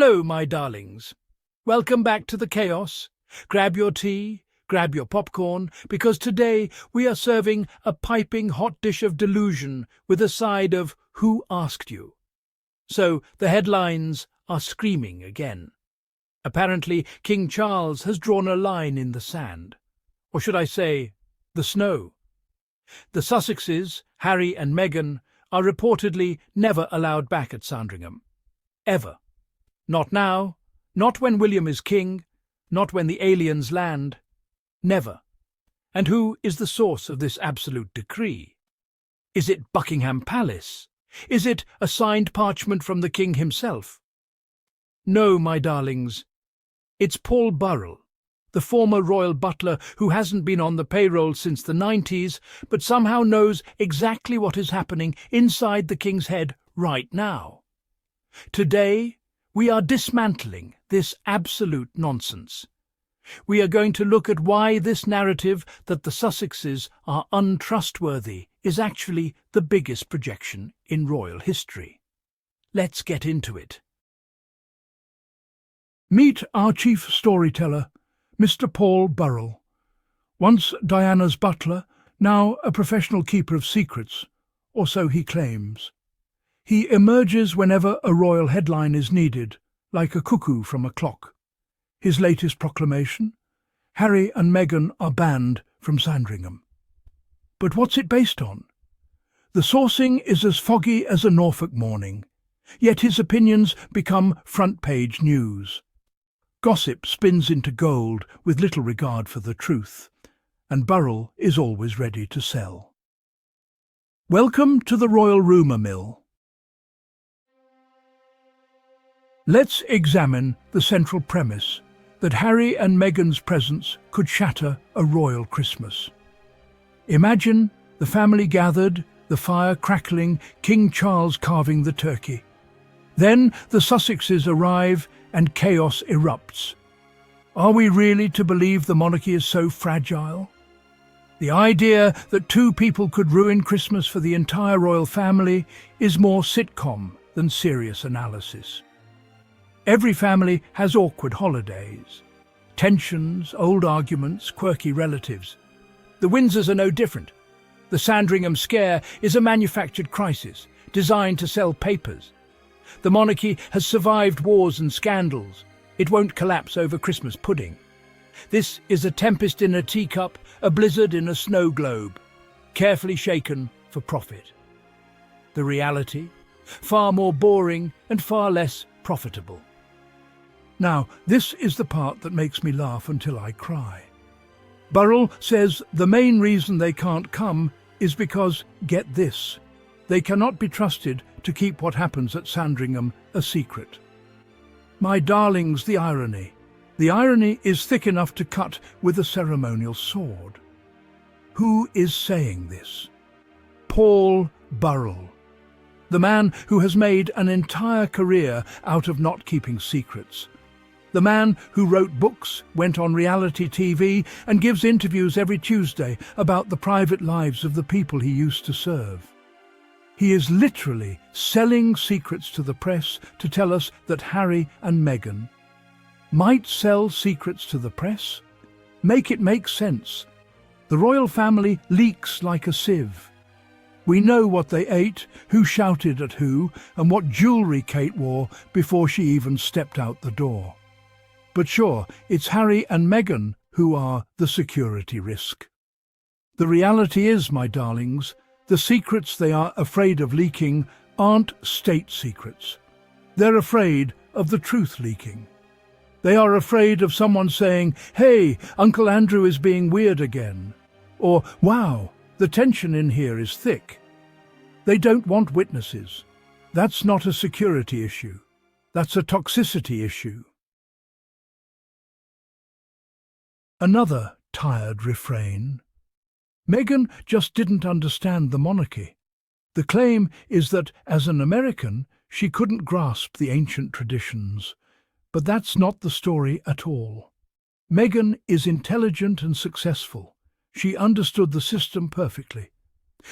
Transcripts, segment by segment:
Hello, my darlings. Welcome back to the chaos. Grab your tea, grab your popcorn, because today we are serving a piping hot dish of delusion with a side of Who Asked You? So the headlines are screaming again. Apparently, King Charles has drawn a line in the sand. Or should I say, the snow. The Sussexes, Harry and Meghan, are reportedly never allowed back at Sandringham. Ever. Not now, not when William is king, not when the aliens land. Never. And who is the source of this absolute decree? Is it Buckingham Palace? Is it a signed parchment from the king himself? No, my darlings. It's Paul Burrell, the former royal butler who hasn't been on the payroll since the 90s, but somehow knows exactly what is happening inside the king's head right now. Today, we are dismantling this absolute nonsense. We are going to look at why this narrative that the Sussexes are untrustworthy is actually the biggest projection in royal history. Let's get into it. Meet our chief storyteller, Mr. Paul Burrell. Once Diana's butler, now a professional keeper of secrets, or so he claims. He emerges whenever a royal headline is needed, like a cuckoo from a clock. His latest proclamation? Harry and Meghan are banned from Sandringham. But what's it based on? The sourcing is as foggy as a Norfolk morning, yet his opinions become front-page news. Gossip spins into gold with little regard for the truth, and Burrell is always ready to sell. Welcome to the Royal Rumour Mill. Let's examine the central premise that Harry and Meghan's presence could shatter a royal Christmas. Imagine the family gathered, the fire crackling, King Charles carving the turkey. Then the Sussexes arrive and chaos erupts. Are we really to believe the monarchy is so fragile? The idea that two people could ruin Christmas for the entire royal family is more sitcom than serious analysis. Every family has awkward holidays, tensions, old arguments, quirky relatives. The Windsors are no different. The Sandringham scare is a manufactured crisis designed to sell papers. The monarchy has survived wars and scandals. It won't collapse over Christmas pudding. This is a tempest in a teacup, a blizzard in a snow globe, carefully shaken for profit. The reality? Far more boring and far less profitable. Now, this is the part that makes me laugh until I cry. Burrell says the main reason they can't come is because, get this, they cannot be trusted to keep what happens at Sandringham a secret. My darlings, the irony. The irony is thick enough to cut with a ceremonial sword. Who is saying this? Paul Burrell, the man who has made an entire career out of not keeping secrets. The man who wrote books, went on reality TV, and gives interviews every Tuesday about the private lives of the people he used to serve. He is literally selling secrets to the press to tell us that Harry and Meghan might sell secrets to the press? Make it make sense. The royal family leaks like a sieve. We know what they ate, who shouted at who, and what jewellery Kate wore before she even stepped out the door. But sure, it's Harry and Meghan who are the security risk. The reality is, my darlings, the secrets they are afraid of leaking aren't state secrets. They're afraid of the truth leaking. They are afraid of someone saying, "Hey, Uncle Andrew is being weird again," or "Wow, the tension in here is thick." They don't want witnesses. That's not a security issue. That's a toxicity issue. Another tired refrain. Meghan just didn't understand the monarchy. The claim is that, as an American, she couldn't grasp the ancient traditions. But that's not the story at all. Meghan is intelligent and successful. She understood the system perfectly.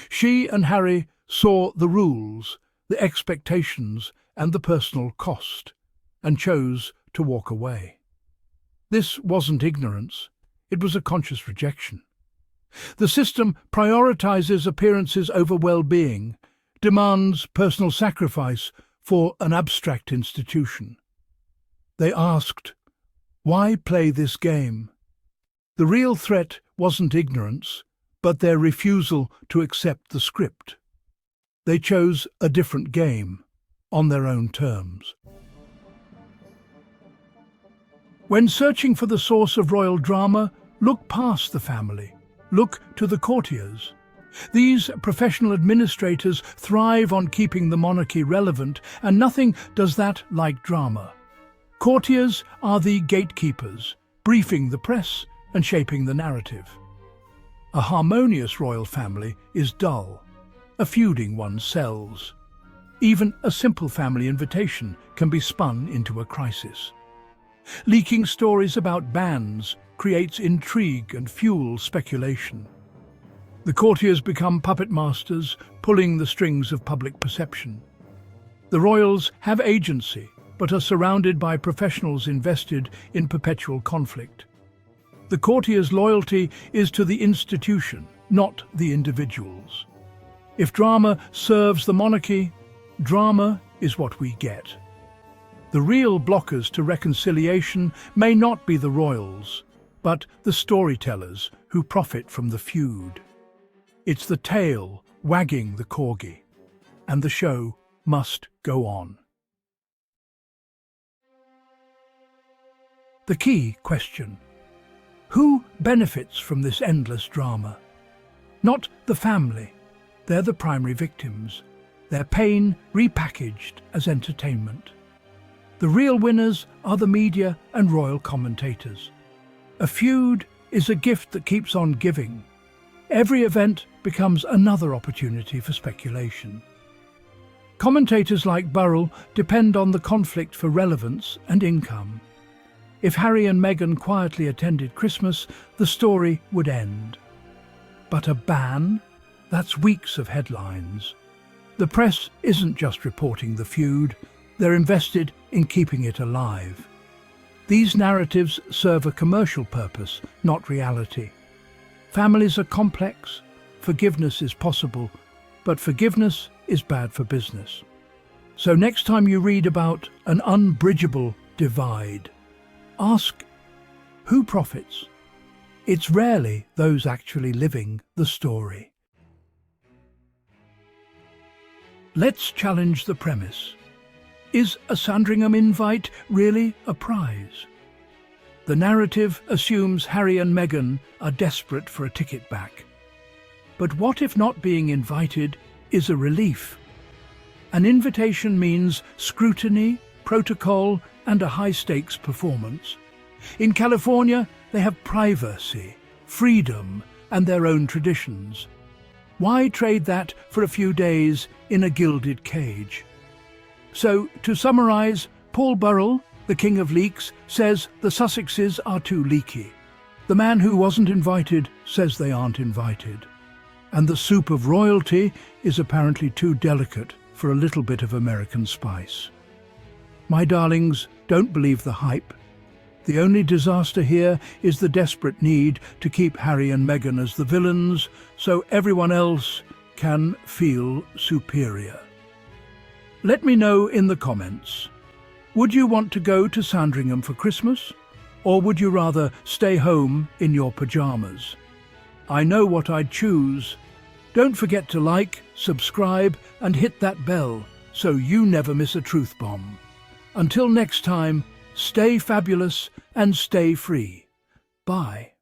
She and Harry saw the rules, the expectations, and the personal cost. and chose to walk away. This wasn't ignorance, it was a conscious rejection. The system prioritizes appearances over well-being, demands personal sacrifice for an abstract institution. They asked, "Why play this game?" The real threat wasn't ignorance, but their refusal to accept the script. They chose a different game, on their own terms. When searching for the source of royal drama, look past the family. Look to the courtiers. These professional administrators thrive on keeping the monarchy relevant, and nothing does that like drama. Courtiers are the gatekeepers, briefing the press and shaping the narrative. A harmonious royal family is dull. A feuding one sells. Even a simple family invitation can be spun into a crisis. Leaking stories about bans creates intrigue and fuels speculation. The courtiers become puppet masters, pulling the strings of public perception. The royals have agency, but are surrounded by professionals invested in perpetual conflict. The courtiers' loyalty is to the institution, not the individuals. If drama serves the monarchy, drama is what we get. The real blockers to reconciliation may not be the royals, but the storytellers who profit from the feud. It's the tail wagging the corgi, and the show must go on. The key question: who benefits from this endless drama? Not the family. They're the primary victims, their pain repackaged as entertainment. The real winners are the media and royal commentators. A feud is a gift that keeps on giving. Every event becomes another opportunity for speculation. Commentators like Burrell depend on the conflict for relevance and income. If Harry and Meghan quietly attended Christmas, the story would end. But a ban? That's weeks of headlines. The press isn't just reporting the feud, they're invested in keeping it alive. These narratives serve a commercial purpose, not reality. Families are complex, forgiveness is possible, but forgiveness is bad for business. So next time you read about an unbridgeable divide, ask, who profits? It's rarely those actually living the story. Let's challenge the premise. Is a Sandringham invite really a prize? The narrative assumes Harry and Meghan are desperate for a ticket back. But what if not being invited is a relief? An invitation means scrutiny, protocol, and a high-stakes performance. In California, they have privacy, freedom, and their own traditions. Why trade that for a few days in a gilded cage? So, to summarize, Paul Burrell, the king of leaks, says the Sussexes are too leaky. The man who wasn't invited says they aren't invited. And the soup of royalty is apparently too delicate for a little bit of American spice. My darlings, don't believe the hype. The only disaster here is the desperate need to keep Harry and Meghan as the villains so everyone else can feel superior. Let me know in the comments. Would you want to go to Sandringham for Christmas? Or would you rather stay home in your pajamas? I know what I'd choose. Don't forget to like, subscribe, and hit that bell so you never miss a truth bomb. Until next time, stay fabulous and stay free. Bye.